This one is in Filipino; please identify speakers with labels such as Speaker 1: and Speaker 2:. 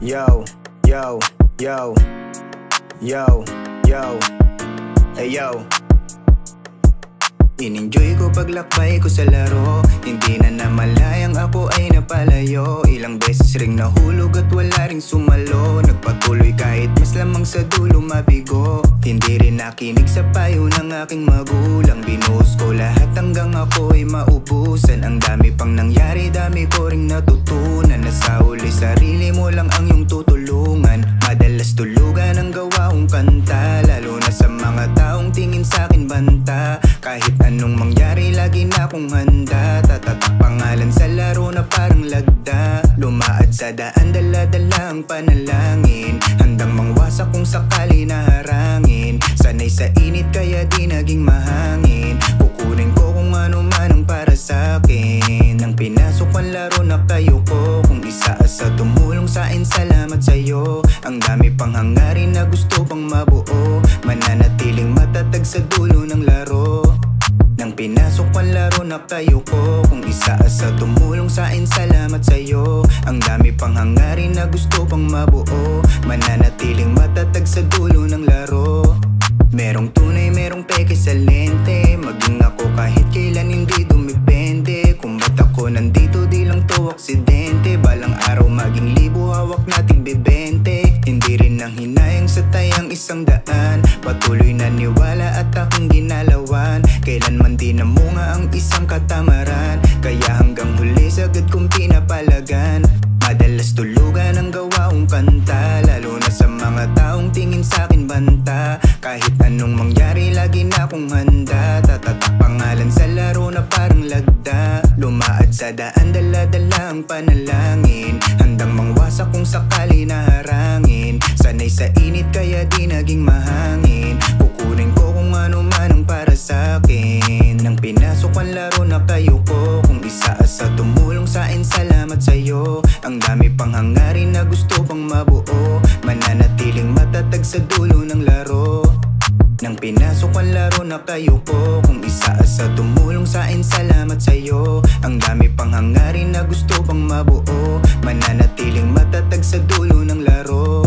Speaker 1: Yo, yo, yo, yo, yo, hey yo. In-enjoy ko paglakbay ko sa laro. Hindi na namalayang ako ay napalayo. Ilang beses ring nahulog at wala ring sumalo. Nagpatuloy kahit mas lamang sa dulo mabigo. Hindi rin nakinig sa payo ng aking magulang. Binuhos ko lahat hanggang ako ay maubusan. Ang dami pang nangyari, dami ko ring natutunan. Nasa huli sarili mo lang ang iyong tutulungan. Madalas tulugan ang gawa kong kanta, lalo na sa mga taong tingin sa'kin banta. Kahit anong mangyari, lagi na akong handa. Tatatak pangalan sa laro na parang lagda. Lumaad sa daan, dala-dala ang panalangin. Handang mangwasak kung sakali na harangin. Sanay sa init kaya di naging mahangin. Kukunin ko kung ano man ang para sa'kin. Nang pinasok ang laro na kayo ko. Kung isa sa tumulong sa'kin, salamat sa'yo. Ang dami pang hangarin na gusto pang mabuo. Mananatiling matatag sa dulo ng laro. Nang pinasok ang laro na kayo ko. Kung isa sa tumulong sa'kin, salamat sa'yo. Ang dami pang hangarin na gusto pang mabuo. Mananatiling matatag sa dulo ng laro. Merong tunay, merong peke sa lente. Maging ako kahit kailan hindi dumipende. Kung ba't ako nandito, di lang to aksidente. Balang araw maging libo, hawak nating bibente. Hindi rin nang hinayang sa tayang 100. Patuloy na niwala at aking ginalawan. Kailanman di namunga ang isang katamaran. Kaya hanggang huli sagad kong pinapalagan. Madalas tulugan ang gawa kong kanta, lalo na sa mga taong tingin sa'kin banta. Kahit anong mangyari, lagi na akong handa. Tatatak pangalan sa laro na parang lagda. Lumaad sa daan, dala-dala ang panalangin. Handang mangwasak kung sakali na harangin. Sanay sa init kaya di naging mahangin. Kukunin ko kung ano man ang para sa'kin. Nang pinasok ang laro na kayo ko. Kung isa sa tumulong sa'kin, salamat sa'yo. Ang dami pang hangarin na gusto pang mabuo. Mananatiling matatag sa dulo ng laro. Nang pinasok ang laro na kayo ko. Kung isa sa tumulong sa'kin, salamat sa'yo. Ang dami pang hangarin na gusto pang mabuo. Mananatiling matatag sa dulo ng laro.